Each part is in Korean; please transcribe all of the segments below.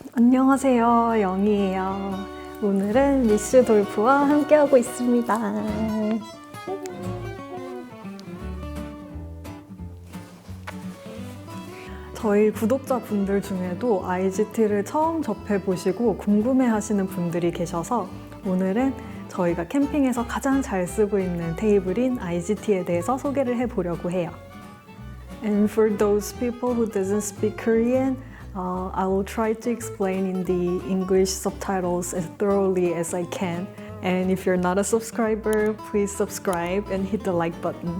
안녕하세요, 영희예요. 오늘은 미슈 돌프와 함께하고 있습니다. 저희 구독자분들 중에도 IGT를 처음 접해보시고 궁금해하시는 분들이 계셔서 오늘은 저희가 캠핑에서 가장 잘 쓰고 있는 테이블인 IGT에 대해서 소개를 해보려고 해요. And for those people who doesn't speak Korean, I will try to explain in the English subtitles as thoroughly as I can. And if you're not a subscriber, please subscribe and hit the like button.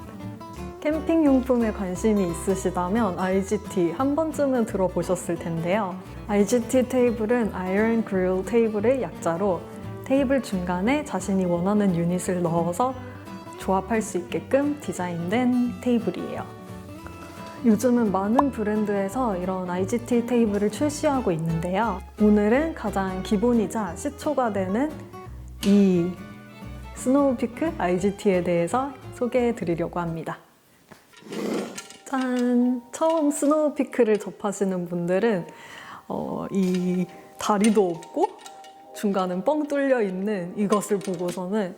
캠핑 용품에 관심이 있으시다면 IGT 한 번쯤은 들어보셨을 텐데요. IGT 테이블은 Iron Grill 테이블의 약자로 테이블 중간에 자신이 원하는 유닛을 넣어서 조합할 수 있게끔 디자인된 테이블이에요. 요즘은 많은 브랜드에서 이런 IGT 테이블을 출시하고 있는데요. 오늘은 가장 기본이자 시초가 되는 이 스노우피크 IGT에 대해서 소개해 드리려고 합니다. 짠! 처음 스노우피크를 접하시는 분들은 이 다리도 없고 중간은 뻥 뚫려 있는 이것을 보고서는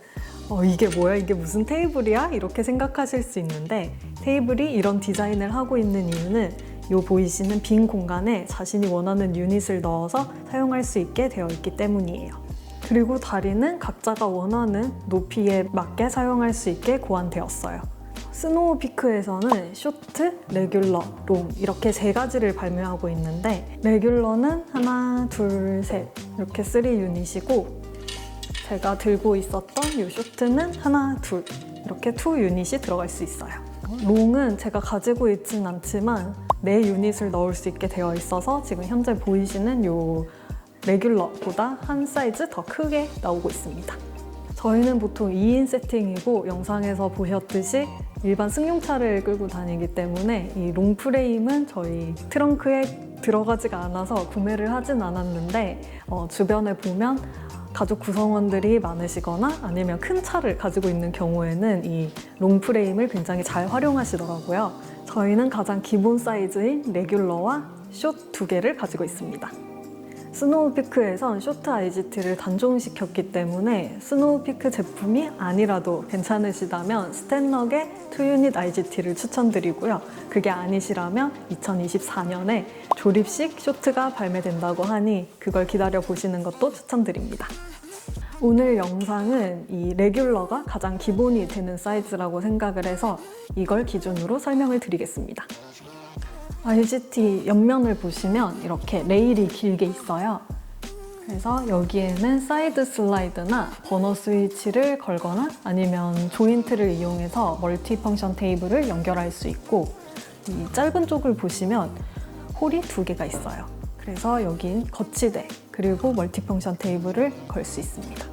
이게 뭐야? 이게 무슨 테이블이야? 이렇게 생각하실 수 있는데 테이블이 이런 디자인을 하고 있는 이유는 요 보이시는 빈 공간에 자신이 원하는 유닛을 넣어서 사용할 수 있게 되어 있기 때문이에요. 그리고 다리는 각자가 원하는 높이에 맞게 사용할 수 있게 고안되었어요. 스노우피크에서는 쇼트, 레귤러, 롱 이렇게 세 가지를 발매하고 있는데 레귤러는 하나, 둘, 셋 이렇게 3 유닛이고 제가 들고 있었던 이 쇼트는 하나, 둘 이렇게 2 유닛이 들어갈 수 있어요. 롱은 제가 가지고 있진 않지만 4 유닛을 넣을 수 있게 되어 있어서 지금 현재 보이시는 이 레귤러보다 한 사이즈 더 크게 나오고 있습니다. 저희는 보통 2인 세팅이고 영상에서 보셨듯이 일반 승용차를 끌고 다니기 때문에 이 롱 프레임은 저희 트렁크에 들어가지가 않아서 구매를 하진 않았는데 주변에 보면 가족 구성원들이 많으시거나 아니면 큰 차를 가지고 있는 경우에는 이 롱 프레임을 굉장히 잘 활용하시더라고요. 저희는 가장 기본 사이즈인 레귤러와 숏 2개를 가지고 있습니다. 스노우피크에선 쇼트 IGT를 단종시켰기 때문에 스노우피크 제품이 아니라도 괜찮으시다면 스탠럭의 2유닛 IGT를 추천드리고요. 그게 아니시라면 2024년에 조립식 쇼트가 발매된다고 하니 그걸 기다려 보시는 것도 추천드립니다. 오늘 영상은 이 레귤러가 가장 기본이 되는 사이즈라고 생각을 해서 이걸 기준으로 설명을 드리겠습니다. IGT 옆면을 보시면 이렇게 레일이 길게 있어요. 그래서 여기에는 사이드 슬라이드나 버너 스위치를 걸거나 아니면 조인트를 이용해서 멀티 펑션 테이블을 연결할 수 있고 이 짧은 쪽을 보시면 홀이 2개가 있어요. 그래서 여긴 거치대 그리고 멀티 펑션 테이블을 걸 수 있습니다.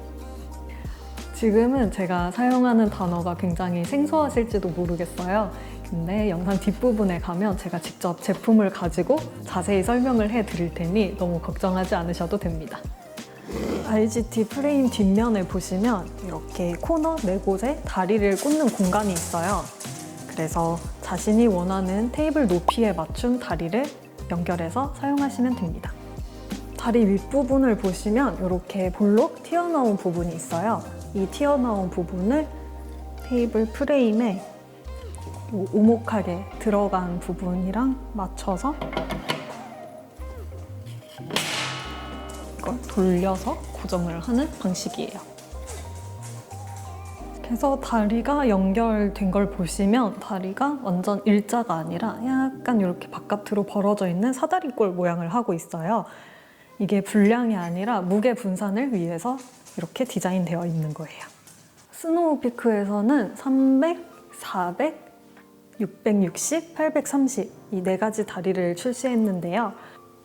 지금은 제가 사용하는 단어가 굉장히 생소하실지도 모르겠어요. 근데 영상 뒷부분에 가면 제가 직접 제품을 가지고 자세히 설명을 해드릴 테니 너무 걱정하지 않으셔도 됩니다. IGT 프레임 뒷면을 보시면 이렇게 코너 4곳에 다리를 꽂는 공간이 있어요. 그래서 자신이 원하는 테이블 높이에 맞춘 다리를 연결해서 사용하시면 됩니다. 다리 윗부분을 보시면 이렇게 볼록 튀어나온 부분이 있어요. 이 튀어나온 부분을 테이블 프레임에 오목하게 들어간 부분이랑 맞춰서 이걸 돌려서 고정을 하는 방식이에요. 그래서 다리가 연결된 걸 보시면 다리가 완전 일자가 아니라 약간 이렇게 바깥으로 벌어져 있는 사다리꼴 모양을 하고 있어요. 이게 불량이 아니라 무게 분산을 위해서 이렇게 디자인되어 있는 거예요. 스노우피크에서는 300, 400, 660, 830 이 4가지 다리를 출시했는데요.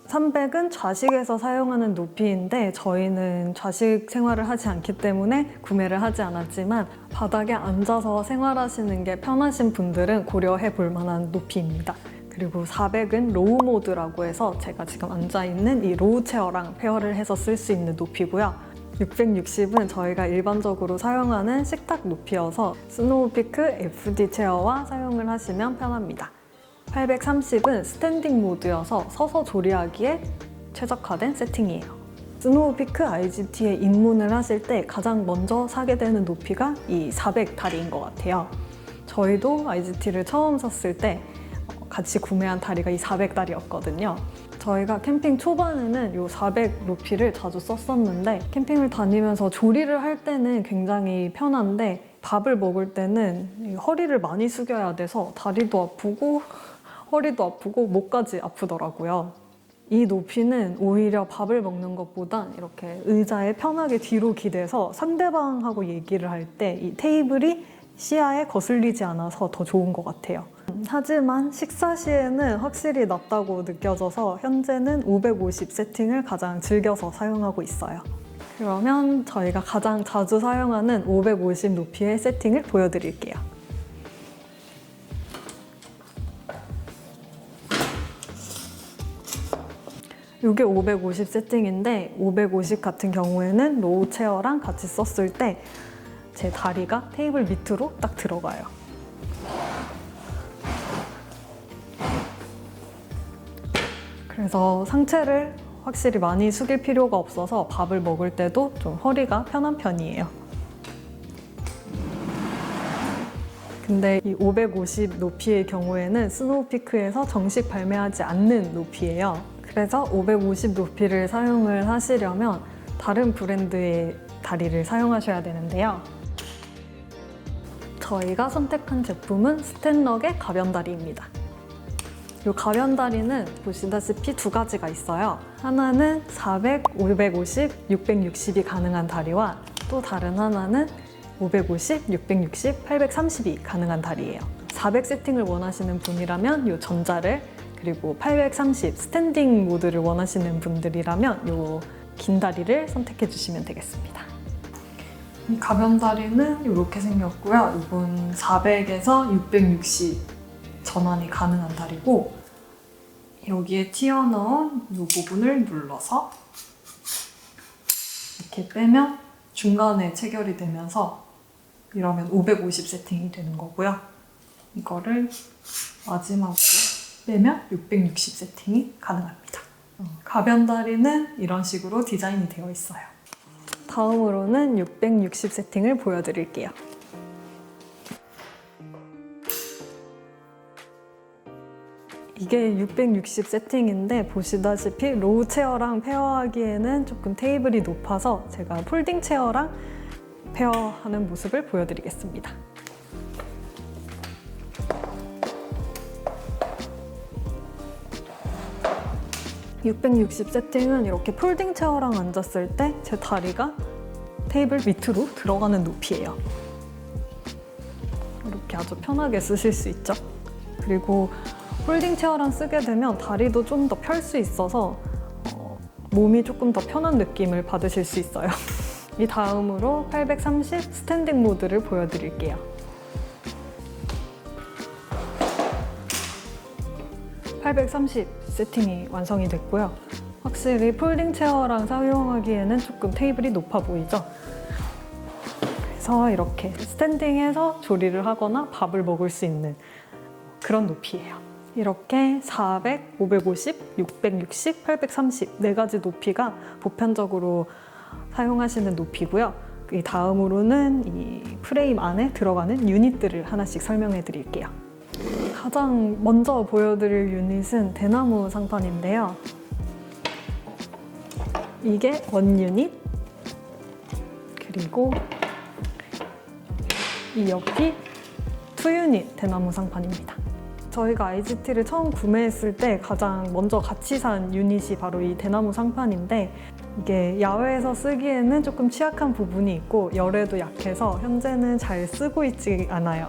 300은 좌식에서 사용하는 높이인데 저희는 좌식 생활을 하지 않기 때문에 구매를 하지 않았지만 바닥에 앉아서 생활하시는 게 편하신 분들은 고려해 볼 만한 높이입니다. 그리고 400은 로우 모드라고 해서 제가 지금 앉아있는 이 로우 체어랑 페어를 해서 쓸 수 있는 높이고요. 660은 저희가 일반적으로 사용하는 식탁 높이여서 스노우피크 FD 체어와 사용을 하시면 편합니다. 830은 스탠딩 모드여서 서서 조리하기에 최적화된 세팅이에요. 스노우 피크 IGT에 입문을 하실 때 가장 먼저 사게 되는 높이가 이 400 다리인 것 같아요. 저희도 IGT를 처음 샀을 때 같이 구매한 다리가 이 400 다리였거든요. 저희가 캠핑 초반에는 이 400 높이를 자주 썼었는데 캠핑을 다니면서 조리를 할 때는 굉장히 편한데 밥을 먹을 때는 허리를 많이 숙여야 돼서 다리도 아프고 허리도 아프고 목까지 아프더라고요. 이 높이는 오히려 밥을 먹는 것보다 이렇게 의자에 편하게 뒤로 기대서 상대방하고 얘기를 할 때 이 테이블이 시야에 거슬리지 않아서 더 좋은 것 같아요. 하지만 식사 시에는 확실히 낮다고 느껴져서 현재는 550 세팅을 가장 즐겨서 사용하고 있어요. 그러면 저희가 가장 자주 사용하는 550 높이의 세팅을 보여드릴게요. 이게 550 세팅인데 550 같은 경우에는 로우 체어랑 같이 썼을 때 제 다리가 테이블 밑으로 딱 들어가요. 그래서 상체를 확실히 많이 숙일 필요가 없어서 밥을 먹을 때도 좀 허리가 편한 편이에요. 근데 이 550 높이의 경우에는 스노우피크에서 정식 발매하지 않는 높이예요. 그래서 550 높이를 사용을 하시려면 다른 브랜드의 다리를 사용하셔야 되는데요. 저희가 선택한 제품은 스탠럭의 가변다리입니다. 이 가변다리는 보시다시피 두 가지가 있어요. 하나는 400, 550, 660이 가능한 다리와 또 다른 하나는 550, 660, 830이 가능한 다리예요. 400 세팅을 원하시는 분이라면 이 전자를, 그리고 830 스탠딩 모드를 원하시는 분들이라면 이 긴 다리를 선택해 주시면 되겠습니다. 이 가변다리는 이렇게 생겼고요. 이건 400에서 660 전환이 가능한 다리고, 여기에 튀어나온 이 부분을 눌러서 이렇게 빼면 중간에 체결이 되면서 이러면 550 세팅이 되는 거고요. 이거를 마지막으로 빼면 660 세팅이 가능합니다. 가변다리는 이런 식으로 디자인이 되어 있어요. 다음으로는 660 세팅을 보여드릴게요. 이게 660 세팅인데 보시다시피 로우 체어랑 페어하기에는 조금 테이블이 높아서 제가 폴딩 체어랑 페어하는 모습을 보여드리겠습니다. 660 세팅은 이렇게 폴딩 체어랑 앉았을 때 제 다리가 테이블 밑으로 들어가는 높이예요. 이렇게 아주 편하게 쓰실 수 있죠. 그리고 폴딩 체어랑 쓰게 되면 다리도 좀 더 펼 수 있어서 몸이 조금 더 편한 느낌을 받으실 수 있어요. 이 다음으로 830 스탠딩 모드를 보여드릴게요. 830 세팅이 완성이 됐고요. 확실히 폴딩 체어랑 사용하기에는 조금 테이블이 높아 보이죠? 그래서 이렇게 스탠딩해서 조리를 하거나 밥을 먹을 수 있는 그런 높이예요. 이렇게 400, 550, 660, 830 네 가지 높이가 보편적으로 사용하시는 높이고요. 이 다음으로는 이 프레임 안에 들어가는 유닛들을 하나씩 설명해 드릴게요. 가장 먼저 보여드릴 유닛은 대나무 상판인데요. 이게 원 유닛, 그리고 이 옆이 투 유닛 대나무 상판입니다. 저희가 IGT를 처음 구매했을 때 가장 먼저 같이 산 유닛이 바로 이 대나무 상판인데, 이게 야외에서 쓰기에는 조금 취약한 부분이 있고 열에도 약해서 현재는 잘 쓰고 있지 않아요.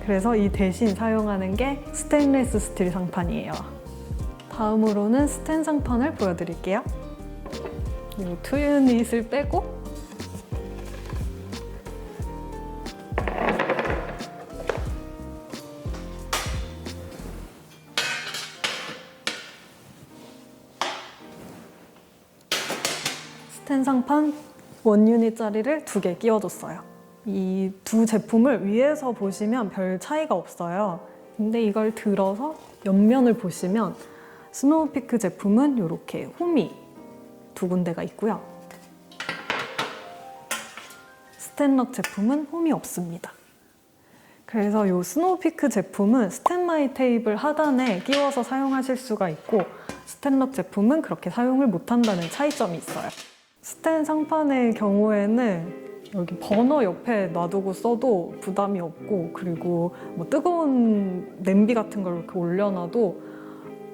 그래서 이 대신 사용하는 게 스테인리스 스틸 상판이에요. 다음으로는 스텐 상판을 보여드릴게요. 이 투 유닛을 빼고 스텐 상판 원 유닛짜리를 2개 끼워줬어요. 이 두 제품을 위에서 보시면 별 차이가 없어요. 근데 이걸 들어서 옆면을 보시면 스노우피크 제품은 이렇게 홈이 두 군데가 있고요. 스탠럭 제품은 홈이 없습니다. 그래서 이 스노우피크 제품은 스탠바이 테이블 하단에 끼워서 사용하실 수가 있고, 스탠럭 제품은 그렇게 사용을 못한다는 차이점이 있어요. 스탠 상판의 경우에는 여기 버너 옆에 놔두고 써도 부담이 없고, 그리고 뭐 뜨거운 냄비 같은 걸 이렇게 올려놔도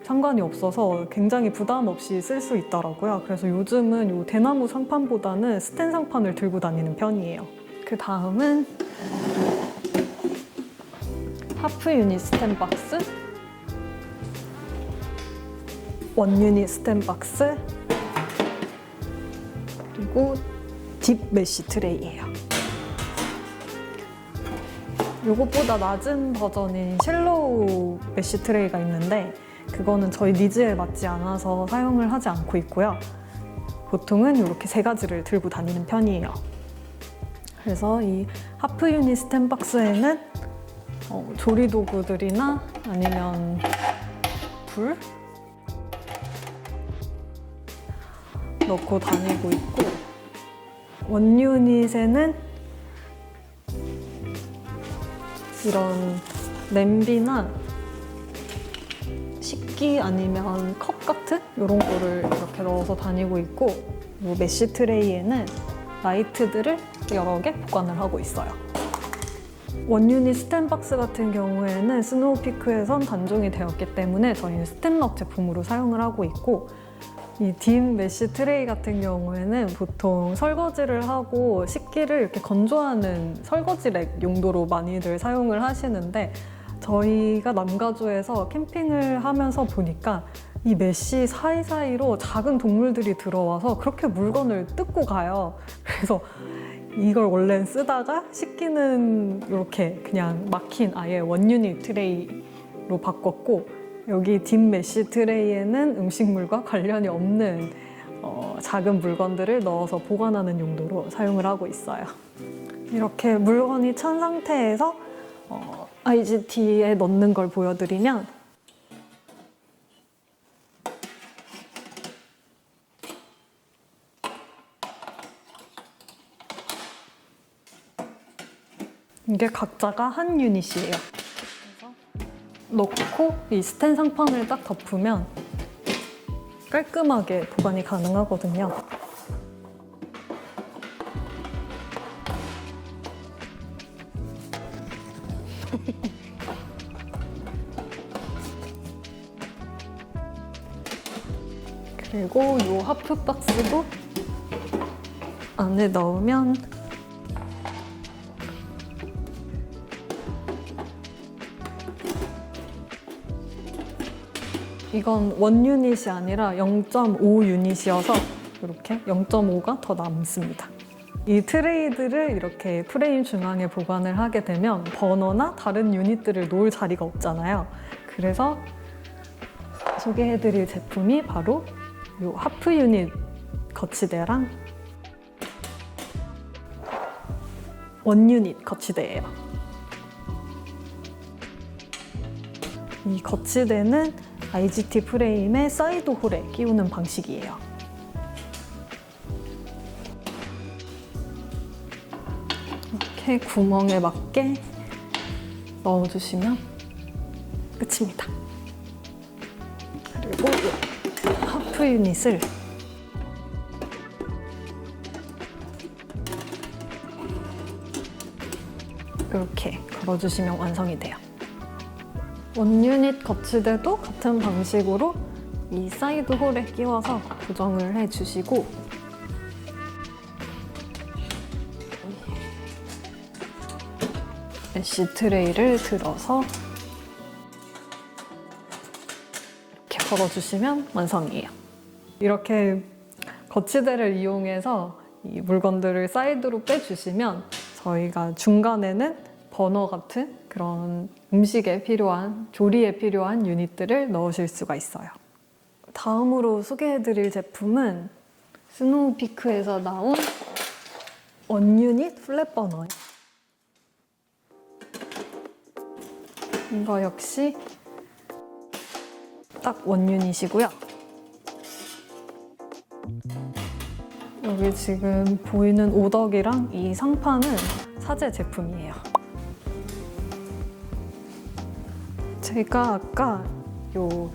상관이 없어서 굉장히 부담 없이 쓸 수 있더라고요. 그래서 요즘은 이 대나무 상판보다는 스탠 상판을 들고 다니는 편이에요. 그 다음은 하프 유닛 스탠 박스, 원 유닛 스탠 박스, 그리고 딥 메쉬 트레이예요. 이것보다 낮은 버전인 쉘로우 메쉬 트레이가 있는데, 그거는 저희 니즈에 맞지 않아서 사용을 하지 않고 있고요. 보통은 이렇게 세 가지를 들고 다니는 편이에요. 그래서 이 하프 유닛 스탠 박스에는 조리 도구들이나 아니면 불 넣고 다니고 있고, 원 유닛에는 이런 냄비나 식기 아니면 컵 같은 이런 거를 이렇게 넣어서 다니고 있고, 이 메쉬 트레이에는 라이트들을 여러 개 보관을 하고 있어요. 원 유닛 스탠 박스 같은 경우에는 스노우피크에선 단종이 되었기 때문에 저희는 스탠럭 제품으로 사용을 하고 있고, 이 딥 메쉬 트레이 같은 경우에는 보통 설거지를 하고 식기를 이렇게 건조하는 설거지 렉 용도로 많이들 사용을 하시는데, 저희가 남가주에서 캠핑을 하면서 보니까 이 메쉬 사이사이로 작은 동물들이 들어와서 그렇게 물건을 뜯고 가요. 그래서 이걸 원래 쓰다가 식기는 이렇게 그냥 막힌 아예 원 유닛 트레이로 바꿨고, 여기 딥 메쉬 트레이에는 음식물과 관련이 없는 작은 물건들을 넣어서 보관하는 용도로 사용을 하고 있어요. 이렇게 물건이 찬 상태에서 IGT에 넣는 걸 보여드리면, 이게 각자가 한 유닛이에요. 그래서 넣고 이 스탠 상판을 딱 덮으면 깔끔하게 보관이 가능하거든요. 그리고 이 하프 박스도 안에 넣으면 이건 원 유닛이 아니라 0.5 유닛이어서 이렇게 0.5가 더 남습니다. 이 트레이들을 이렇게 프레임 중앙에 보관을 하게 되면 버너나 다른 유닛들을 놓을 자리가 없잖아요. 그래서 소개해드릴 제품이 바로 이 하프 유닛 거치대랑 원 유닛 거치대예요. 이 거치대는 IGT 프레임의 사이드 홀에 끼우는 방식이에요. 이렇게 구멍에 맞게 넣어주시면 끝입니다. 그리고 이 하프 유닛을 이렇게 걸어주시면 완성이 돼요. 원 유닛 거치대도 같은 방식으로 이 사이드 홀에 끼워서 고정을 해주시고, 메쉬 트레이를 들어서 이렇게 걸어주시면 완성이에요. 이렇게 거치대를 이용해서 이 물건들을 사이드로 빼주시면 저희가 중간에는 버너 같은 그런 음식에 필요한, 조리에 필요한 유닛들을 넣으실 수가 있어요. 다음으로 소개해드릴 제품은 스노우피크에서 나온 원 유닛 플랫 버너예요. 이거 역시 딱 원유닛이고요. 여기 지금 보이는 오덕이랑 이 상판은 사제 제품이에요. 제가 아까 요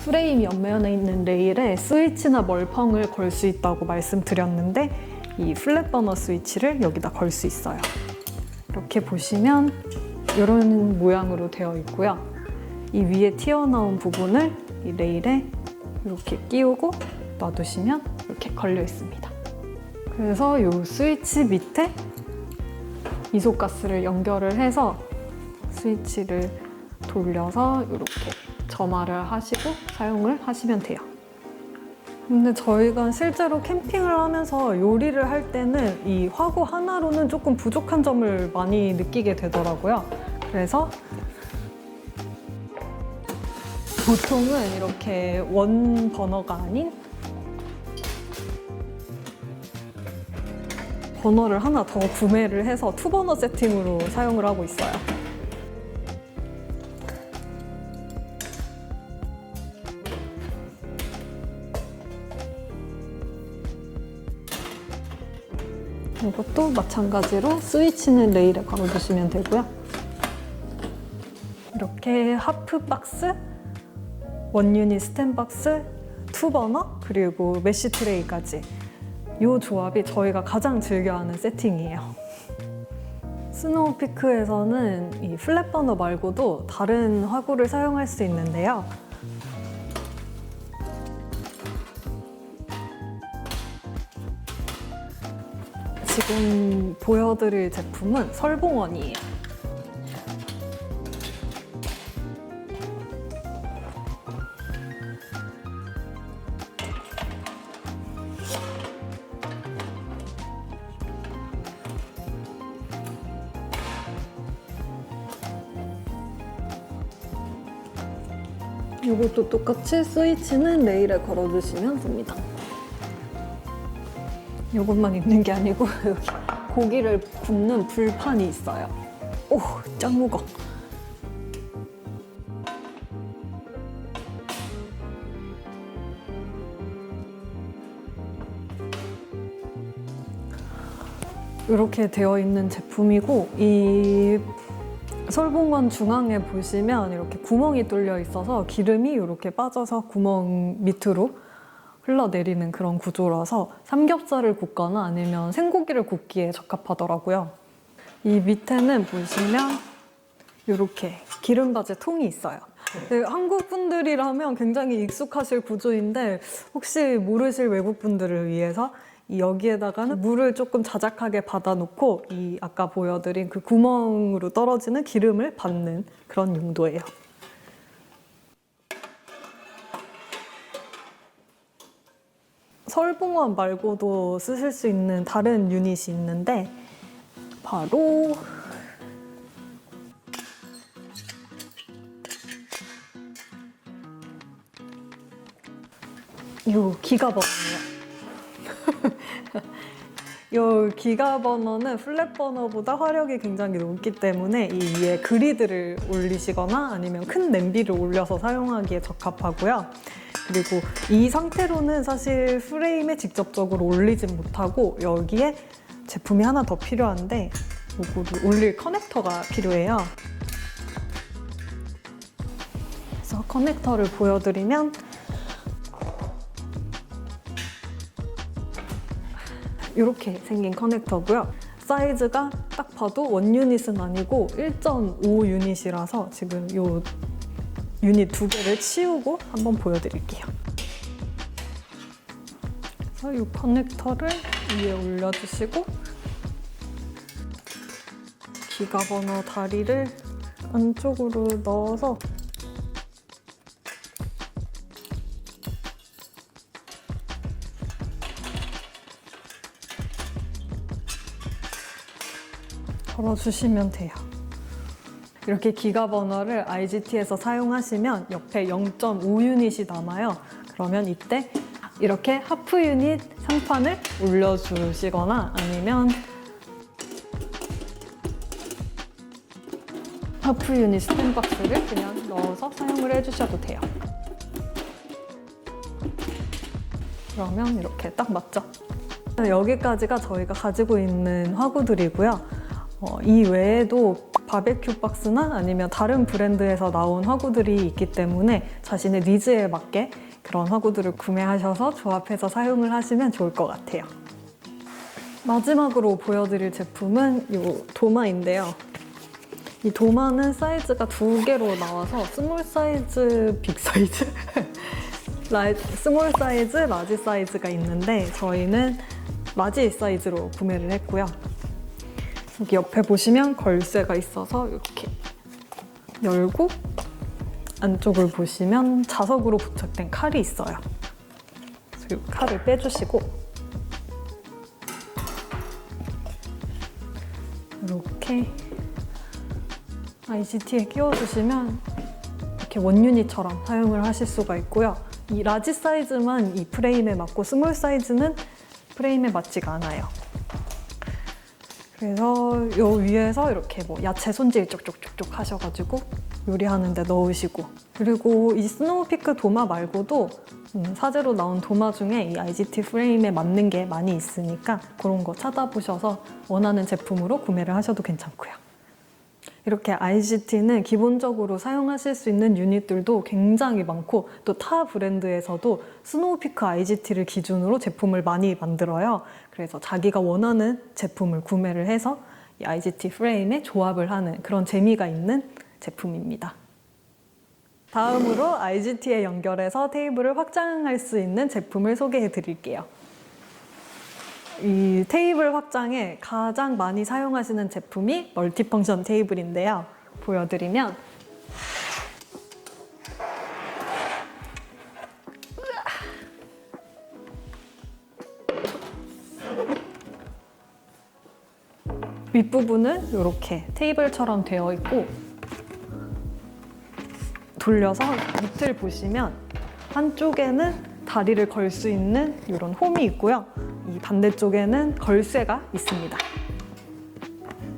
프레임 옆면에 있는 레일에 스위치나 멀펑을 걸 수 있다고 말씀드렸는데 이 플랫 버너 스위치를 여기다 걸 수 있어요. 이렇게 보시면 이런 모양으로 되어 있고요. 이 위에 튀어나온 부분을 이 레일에 이렇게 끼우고 놔두시면 이렇게 걸려 있습니다. 그래서 이 스위치 밑에 이소가스를 연결을 해서 스위치를 돌려서 이렇게 점화를 하시고 사용을 하시면 돼요. 근데 저희가 실제로 캠핑을 하면서 요리를 할 때는 이 화구 하나로는 조금 부족한 점을 많이 느끼게 되더라고요. 그래서 보통은 이렇게 원 버너가 아닌 버너를 하나 더 구매를 해서 투 버너 세팅으로 사용을 하고 있어요. 이것도 마찬가지로 스위치는 레일에 걸어두시면 되고요. 이렇게 하프 박스, 원 유닛 스탠 박스, 투 버너, 그리고 메쉬 트레이까지 이 조합이 저희가 가장 즐겨하는 세팅이에요. 스노우피크에서는 이 플랫 버너 말고도 다른 화구를 사용할 수 있는데요. 지금 보여드릴 제품은 설봉원이에요. 이것도 똑같이 스위치는 레일에 걸어두시면 됩니다. 이것만 있는 게 아니고 여기 고기를 굽는 불판이 있어요. 오, 짱 무거워. 이렇게 되어 있는 제품이고 이 설봉원 중앙에 보시면 이렇게 구멍이 뚫려 있어서 기름이 이렇게 빠져서 구멍 밑으로 흘러내리는 그런 구조라서 삼겹살을 굽거나 아니면 생고기를 굽기에 적합하더라고요. 이 밑에는 보시면 이렇게 기름바지 통이 있어요. 한국 분들이라면 굉장히 익숙하실 구조인데 혹시 모르실 외국 분들을 위해서 여기에다가는 물을 조금 자작하게 받아놓고 이 아까 보여드린 그 구멍으로 떨어지는 기름을 받는 그런 용도예요. 설봉원 말고도 쓰실 수 있는 다른 유닛이 있는데 바로 이 기가버너예요. 이 기가버너는 플랫 버너보다 화력이 굉장히 높기 때문에 이 위에 그리드를 올리시거나 아니면 큰 냄비를 올려서 사용하기에 적합하고요. 그리고 이 상태로는 사실 프레임에 직접적으로 올리진 못하고 여기에 제품이 하나 더 필요한데 이거를 올릴 커넥터가 필요해요. 그래서 커넥터를 보여드리면 이렇게 생긴 커넥터고요. 사이즈가 딱 봐도 원 유닛은 아니고 1.5 유닛이라서 지금 이 유닛 두 개를 치우고 한번 보여드릴게요. 그래서 이 커넥터를 위에 올려주시고 기가버너 다리를 안쪽으로 넣어서 걸어주시면 돼요. 이렇게 기가버너를 IGT에서 사용하시면 옆에 0.5 유닛이 남아요. 그러면 이때 이렇게 하프 유닛 상판을 올려주시거나 아니면 하프 유닛 스탠박스를 그냥 넣어서 사용을 해주셔도 돼요. 그러면 이렇게 딱 맞죠? 여기까지가 저희가 가지고 있는 화구들이고요. 이 외에도 바베큐 박스나 아니면 다른 브랜드에서 나온 화구들이 있기 때문에 자신의 니즈에 맞게 그런 화구들을 구매하셔서 조합해서 사용을 하시면 좋을 것 같아요. 마지막으로 보여드릴 제품은 이 도마인데요. 이 도마는 사이즈가 2개로 나와서 스몰 사이즈, 빅 사이즈? 스몰 사이즈, 라지 사이즈가 있는데 저희는 라지 사이즈로 구매를 했고요. 여기 옆에 보시면 걸쇠가 있어서 이렇게 열고 안쪽을 보시면 자석으로 부착된 칼이 있어요. 그래서 이 칼을 빼주시고 이렇게 IGT에 끼워주시면 이렇게 원유니처럼 사용을 하실 수가 있고요. 이 라지 사이즈만 이 프레임에 맞고 스몰 사이즈는 프레임에 맞지가 않아요. 그래서 요 위에서 이렇게 뭐 야채 손질 쪽쪽쪽쪽 하셔가지고 요리하는 데 넣으시고, 그리고 이 스노우피크 도마 말고도 사제로 나온 도마 중에 이 IGT 프레임에 맞는 게 많이 있으니까 그런 거 찾아보셔서 원하는 제품으로 구매를 하셔도 괜찮고요. 이렇게 IGT는 기본적으로 사용하실 수 있는 유닛들도 굉장히 많고 또 타 브랜드에서도 스노우피크 IGT를 기준으로 제품을 많이 만들어요. 그래서 자기가 원하는 제품을 구매를 해서 이 IGT 프레임에 조합을 하는 그런 재미가 있는 제품입니다. 다음으로 IGT에 연결해서 테이블을 확장할 수 있는 제품을 소개해 드릴게요. 이 테이블 확장에 가장 많이 사용하시는 제품이 멀티펑션 테이블인데요. 보여드리면 윗부분은 이렇게 테이블처럼 되어 있고 돌려서 밑을 보시면 한쪽에는 다리를 걸 수 있는 이런 홈이 있고요. 이 반대쪽에는 걸쇠가 있습니다.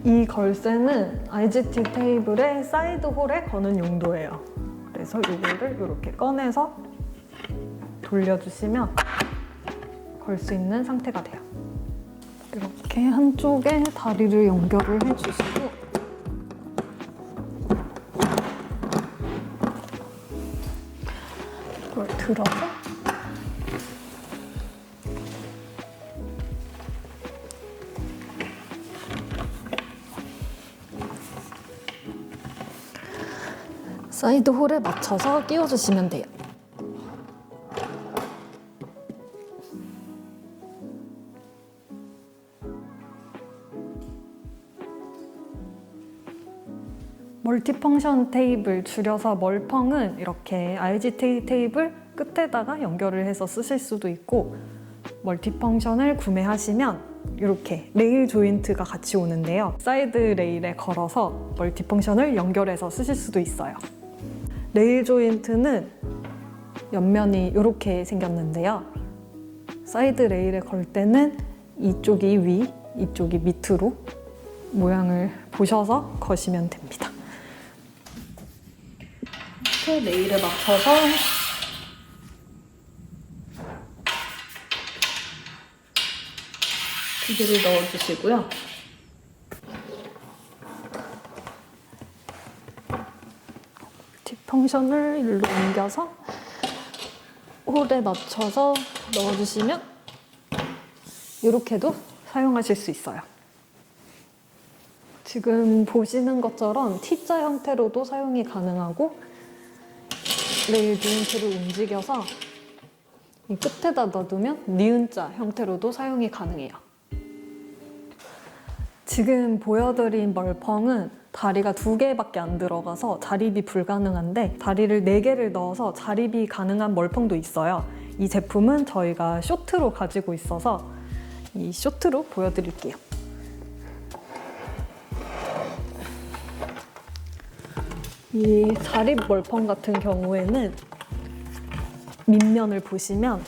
이 걸쇠는 IGT 테이블의 사이드 홀에 거는 용도예요. 그래서 이거를 이렇게 꺼내서 돌려주시면 걸 수 있는 상태가 돼요. 이렇게 한쪽에 다리를 연결을 해주시고 이걸 들어서 사이드 홀에 맞춰서 끼워주시면 돼요. 멀티펑션 테이블, 줄여서 멀펑은 이렇게 IGT 테이블 끝에다가 연결을 해서 쓰실 수도 있고, 멀티펑션을 구매하시면 이렇게 레일 조인트가 같이 오는데요. 사이드 레일에 걸어서 멀티펑션을 연결해서 쓰실 수도 있어요. 레일 조인트는 옆면이 이렇게 생겼는데요. 사이드 레일에 걸 때는 이쪽이 위, 이쪽이 밑으로 모양을 보셔서 거시면 됩니다. 이렇게 레일에 맞춰서 기계를 넣어주시고요. 뒷펑션을 일로 옮겨서 홀에 맞춰서 넣어주시면 이렇게도 사용하실 수 있어요. 지금 보시는 것처럼 T자 형태로도 사용이 가능하고 레일 조인트를 움직여서 이 끝에다 넣어두면 니은자 형태로도 사용이 가능해요. 지금 보여드린 멀펑은 다리가 2개밖에 안 들어가서 자립이 불가능한데 다리를 4개를 넣어서 자립이 가능한 멀펑도 있어요. 이 제품은 저희가 쇼트로 가지고 있어서 이 쇼트로 보여드릴게요. 이 자립 멀펑 같은 경우에는 밑면을 보시면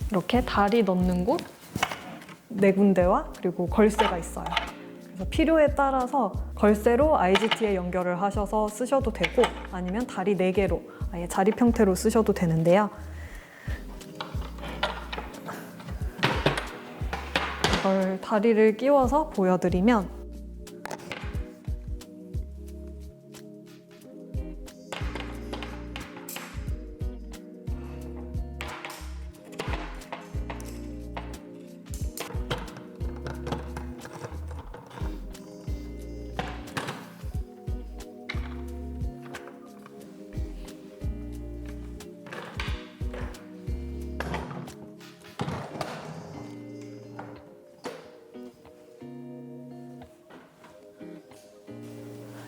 이렇게 다리 넣는 곳 4군데와 그리고 걸쇠가 있어요. 그래서 필요에 따라서 걸쇠로 IGT에 연결을 하셔서 쓰셔도 되고 아니면 다리 4개로 아예 자립 형태로 쓰셔도 되는데요. 이걸 다리를 끼워서 보여드리면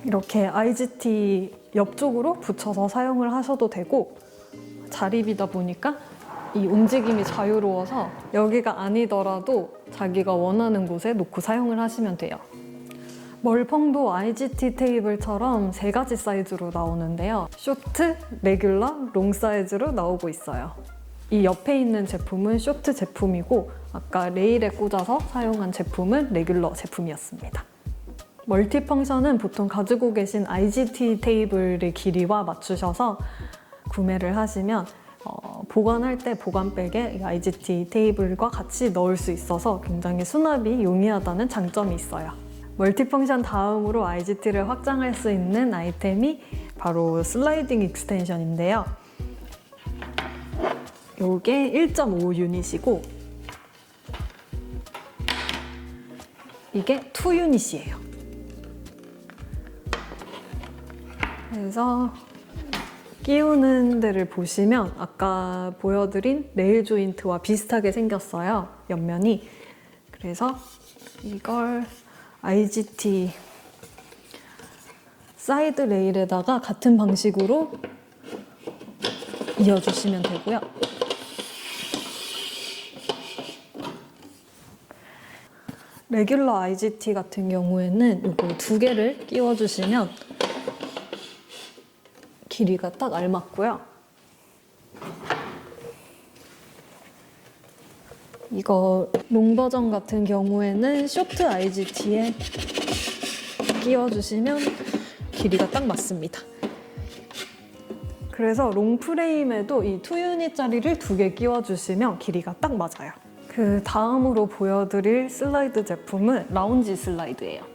이렇게 IGT 옆쪽으로 붙여서 사용을 하셔도 되고, 자립이다 보니까 이 움직임이 자유로워서 여기가 아니더라도 자기가 원하는 곳에 놓고 사용을 하시면 돼요. 멀펑도 IGT 테이블처럼 3가지 사이즈로 나오는데요. 쇼트, 레귤러, 롱 사이즈로 나오고 있어요. 이 옆에 있는 제품은 쇼트 제품이고, 아까 레일에 꽂아서 사용한 제품은 레귤러 제품이었습니다. 멀티펑션은 보통 가지고 계신 IGT 테이블의 길이와 맞추셔서 구매를 하시면 보관할 때 보관백에 IGT 테이블과 같이 넣을 수 있어서 굉장히 수납이 용이하다는 장점이 있어요. 멀티펑션 다음으로 IGT를 확장할 수 있는 아이템이 바로 슬라이딩 익스텐션인데요. 이게 1.5 유닛이고 이게 2 유닛이에요. 그래서 끼우는 데를 보시면 아까 보여드린 레일 조인트와 비슷하게 생겼어요, 옆면이. 그래서 이걸 IGT 사이드 레일에다가 같은 방식으로 이어주시면 되고요. 레귤러 IGT 같은 경우에는 이거 2개를 끼워주시면 길이가 딱 알맞고요. 이거 롱 버전 같은 경우에는 쇼트 IGT에 끼워주시면 길이가 딱 맞습니다. 그래서 롱 프레임에도 이 2유닛짜리를 2개 끼워주시면 길이가 딱 맞아요. 그 다음으로 보여드릴 슬라이드 제품은 라운지 슬라이드예요.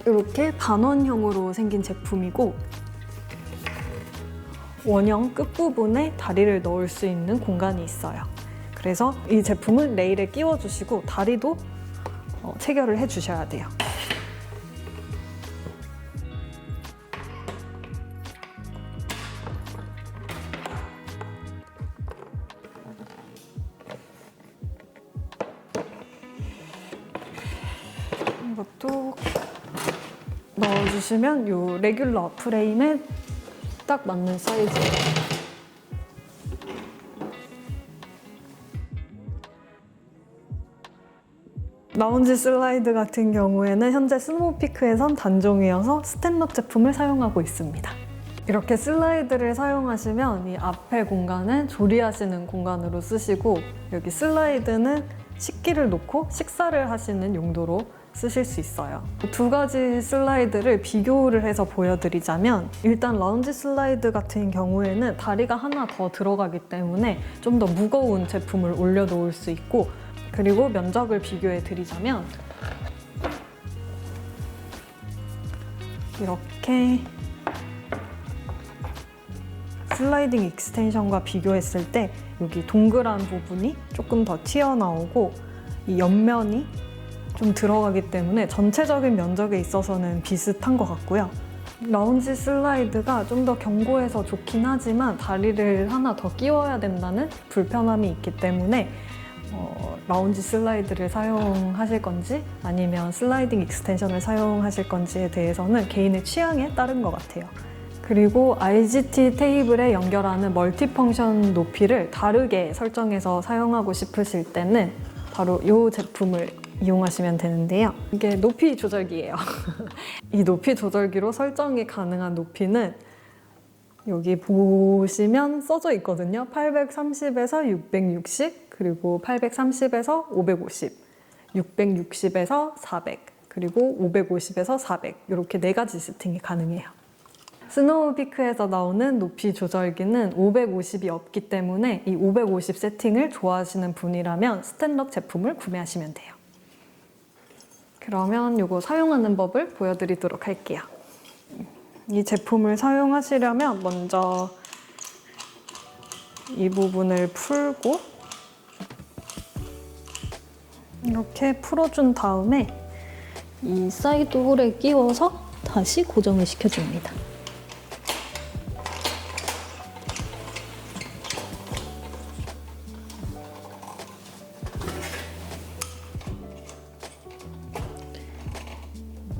이렇게 반원형으로 생긴 제품이고, 원형 끝부분에 다리를 넣을 수 있는 공간이 있어요. 그래서 이 제품은 레일에 끼워주시고 다리도 체결을 해주셔야 돼요. 이것도 넣어주시면 이 레귤러 프레임에 딱 맞는 사이즈예요. 라운지 슬라이드 같은 경우에는 현재 스노우피크에선 단종이어서 스탠럽 제품을 사용하고 있습니다. 이렇게 슬라이드를 사용하시면 이 앞에 공간은 조리하시는 공간으로 쓰시고, 여기 슬라이드는 식기를 놓고 식사를 하시는 용도로 쓰실 수 있어요. 2가지 슬라이드를 비교를 해서 보여드리자면, 일단 라운지 슬라이드 같은 경우에는 다리가 하나 더 들어가기 때문에 좀 더 무거운 제품을 올려놓을 수 있고, 그리고 면적을 비교해 드리자면 이렇게 슬라이딩 익스텐션과 비교했을 때 여기 동그란 부분이 조금 더 튀어나오고 이 옆면이 좀 들어가기 때문에 전체적인 면적에 있어서는 비슷한 것 같고요. 라운지 슬라이드가 좀 더 견고해서 좋긴 하지만 다리를 하나 더 끼워야 된다는 불편함이 있기 때문에 라운지 슬라이드를 사용하실 건지 아니면 슬라이딩 익스텐션을 사용하실 건지에 대해서는 개인의 취향에 따른 것 같아요. 그리고 IGT 테이블에 연결하는 멀티펑션 높이를 다르게 설정해서 사용하고 싶으실 때는 바로 이 제품을 이용하시면 되는데요. 이게 높이 조절기예요. 이 높이 조절기로 설정이 가능한 높이는 여기 보시면 써져 있거든요. 830에서 660, 그리고 830에서 550, 660에서 400, 그리고 550에서 400 이렇게 4가지 세팅이 가능해요. 스노우피크에서 나오는 높이 조절기는 550이 없기 때문에 이 550 세팅을 좋아하시는 분이라면 스탠럭 제품을 구매하시면 돼요. 그러면 이거 사용하는 법을 보여드리도록 할게요. 이 제품을 사용하시려면 먼저 이 부분을 풀고 이렇게 풀어준 다음에 이 사이드 홀에 끼워서 다시 고정을 시켜줍니다.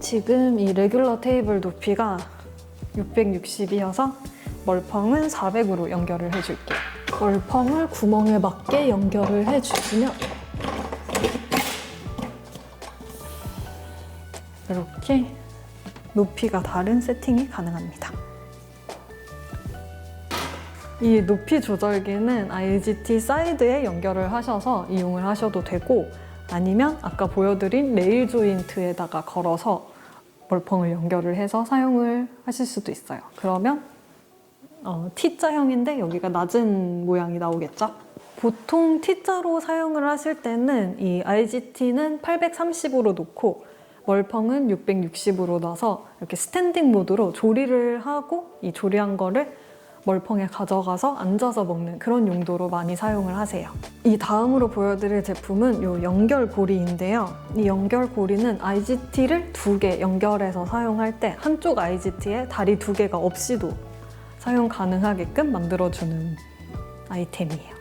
지금 이 레귤러 테이블 높이가 660이어서 멀펑은 400으로 연결을 해줄게요. 멀펑을 구멍에 맞게 연결을 해주시면 이렇게 높이가 다른 세팅이 가능합니다. 이 높이 조절기는 IGT 사이드에 연결을 하셔서 이용을 하셔도 되고 아니면 아까 보여드린 레일 조인트에다가 걸어서 멀펑을 연결을 해서 사용을 하실 수도 있어요. 그러면 T자형인데 여기가 낮은 모양이 나오겠죠? 보통 T자로 사용을 하실 때는 이 IGT는 830으로 놓고 멀펑은 660으로 놔서 이렇게 스탠딩 모드로 조리를 하고 이 조리한 거를 멀펑에 가져가서 앉아서 먹는 그런 용도로 많이 사용을 하세요. 이 다음으로 보여드릴 제품은 이 연결고리인데요. 이 연결고리는 IGT를 2개 연결해서 사용할 때 한쪽 IGT에 다리 2개가 없이도 사용 가능하게끔 만들어주는 아이템이에요.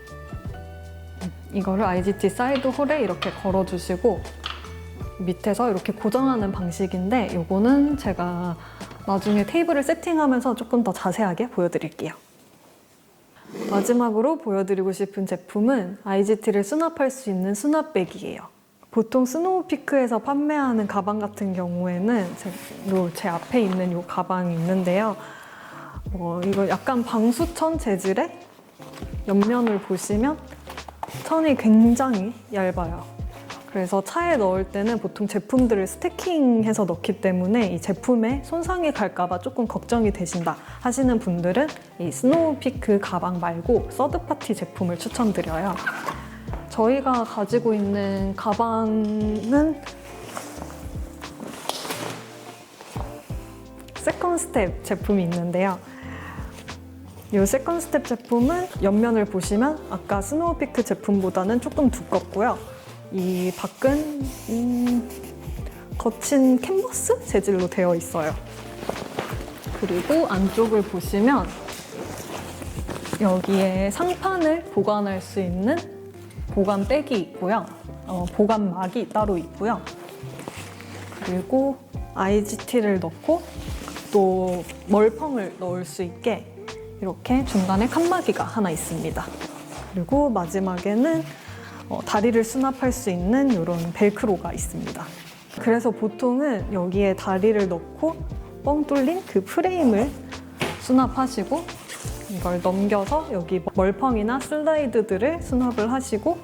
이거를 IGT 사이드 홀에 이렇게 걸어주시고 밑에서 이렇게 고정하는 방식인데 이거는 제가 나중에 테이블을 세팅하면서 조금 더 자세하게 보여드릴게요. 마지막으로 보여드리고 싶은 제품은 IGT를 수납할 수 있는 수납백이에요. 보통 스노우피크에서 판매하는 가방 같은 경우에는 제 앞에 있는 이 가방이 있는데요. 이거 약간 방수천 재질의 옆면을 보시면 천이 굉장히 얇아요. 그래서 차에 넣을 때는 보통 제품들을 스태킹해서 넣기 때문에 이 제품에 손상이 갈까봐 조금 걱정이 되신다 하시는 분들은 이 스노우피크 가방 말고 서드파티 제품을 추천드려요. 저희가 가지고 있는 가방은 세컨 스텝 제품이 있는데요. 이 세컨 스텝 제품은 옆면을 보시면 아까 스노우피크 제품보다는 조금 두껍고요. 이 밖은 거친 캔버스 재질로 되어 있어요. 그리고 안쪽을 보시면 여기에 상판을 보관할 수 있는 보관백이 있고요. 보관막이 따로 있고요. 그리고 IGT를 넣고 또 멀펑을 넣을 수 있게 이렇게 중간에 칸막이가 하나 있습니다. 그리고 마지막에는 다리를 수납할 수 있는 이런 벨크로가 있습니다. 그래서 보통은 여기에 다리를 넣고 뻥 뚫린 그 프레임을 수납하시고 이걸 넘겨서 여기 멀펑이나 슬라이드들을 수납을 하시고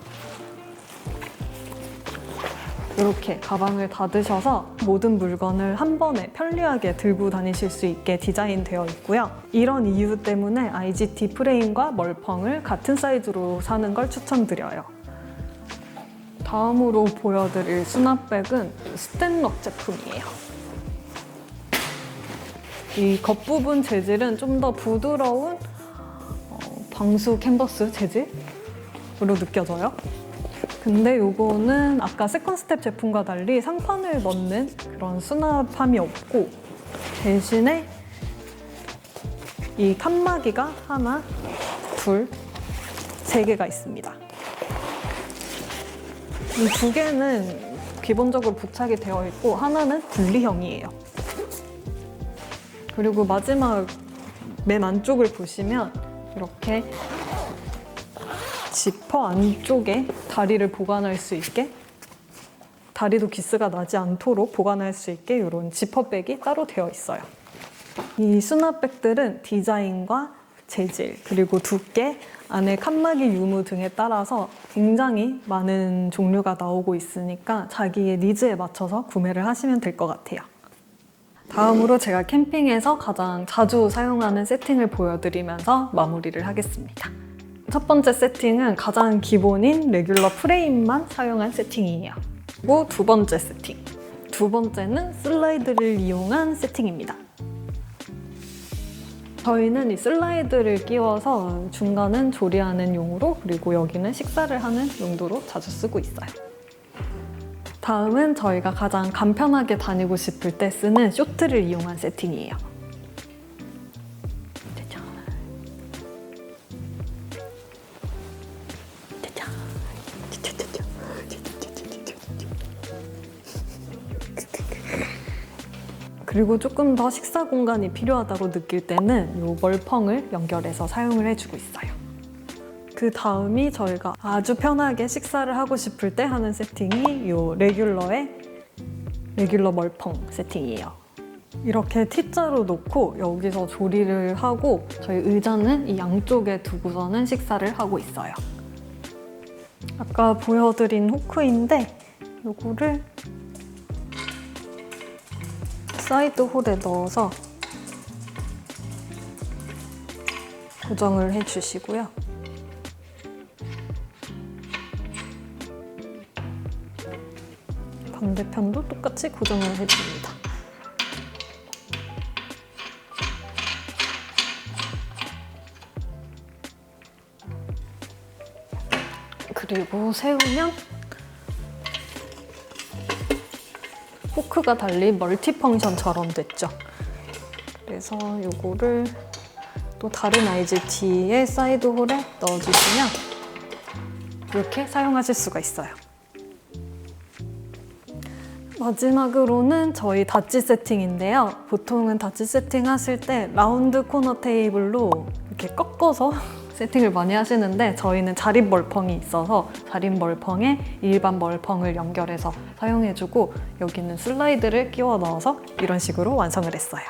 이렇게 가방을 닫으셔서 모든 물건을 한 번에 편리하게 들고 다니실 수 있게 디자인되어 있고요. 이런 이유 때문에 IGT 프레임과 멀펑을 같은 사이즈로 사는 걸 추천드려요. 다음으로 보여드릴 수납백은 스탠럭 제품이에요. 이 겉부분 재질은 좀 더 부드러운 방수 캔버스 재질로 느껴져요. 근데 이거는 아까 세컨 스텝 제품과 달리 상판을 넣는 그런 수납함이 없고 대신에 이 칸막이가 하나, 둘, 세 개가 있습니다. 이 2개는 기본적으로 부착이 되어 있고 하나는 분리형이에요. 그리고 마지막 맨 안쪽을 보시면 이렇게 지퍼 안쪽에 다리를 보관할 수 있게 다리도 기스가 나지 않도록 보관할 수 있게 이런 지퍼백이 따로 되어 있어요. 이 수납백들은 디자인과 재질, 그리고 두께, 안에 칸막이 유무 등에 따라서 굉장히 많은 종류가 나오고 있으니까 자기의 니즈에 맞춰서 구매를 하시면 될 것 같아요. 다음으로 제가 캠핑에서 가장 자주 사용하는 세팅을 보여드리면서 마무리를 하겠습니다. 첫 번째 세팅은 가장 기본인 레귤러 프레임만 사용한 세팅이에요. 그리고 두 번째 세팅. 두 번째는 슬라이드를 이용한 세팅입니다. 저희는 이 슬라이드를 끼워서 중간은 조리하는 용으로, 그리고 여기는 식사를 하는 용도로 자주 쓰고 있어요. 다음은 저희가 가장 간편하게 다니고 싶을 때 쓰는 쇼트를 이용한 세팅이에요. 그리고 조금 더 식사 공간이 필요하다고 느낄 때는 이 멀펑을 연결해서 사용을 해주고 있어요. 그 다음이 저희가 아주 편하게 식사를 하고 싶을 때 하는 세팅이 이 레귤러 멀펑 세팅이에요. 이렇게 T자로 놓고 여기서 조리를 하고 저희 의자는 이 양쪽에 두고서는 식사를 하고 있어요. 아까 보여드린 호크인데 이거를 사이드 홀에 넣어서 고정을 해주시고요. 반대편도 똑같이 고정을 해줍니다. 그리고 세우면 포크가 달린 멀티펑션처럼 됐죠. 그래서 이거를 또 다른 IGT의 사이드 홀에 넣어주시면 이렇게 사용하실 수가 있어요. 마지막으로는 저희 닫지 세팅인데요. 보통은 닫지 세팅 하실 때 라운드 코너 테이블로 이렇게 꺾어서 세팅을 많이 하시는데 저희는 자립 멀펑이 있어서 자립 멀펑에 일반 멀펑을 연결해서 사용해주고 여기는 슬라이드를 끼워 넣어서 이런 식으로 완성을 했어요.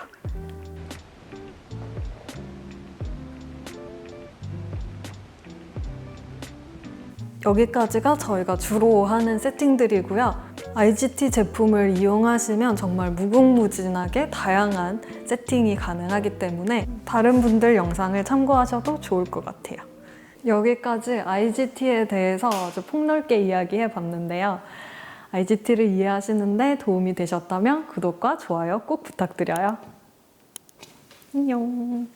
여기까지가 저희가 주로 하는 세팅들이고요. IGT 제품을 이용하시면 정말 무궁무진하게 다양한 세팅이 가능하기 때문에 다른 분들 영상을 참고하셔도 좋을 것 같아요. 여기까지 IGT에 대해서 아주 폭넓게 이야기해 봤는데요. IGT를 이해하시는데 도움이 되셨다면 구독과 좋아요 꼭 부탁드려요. 안녕.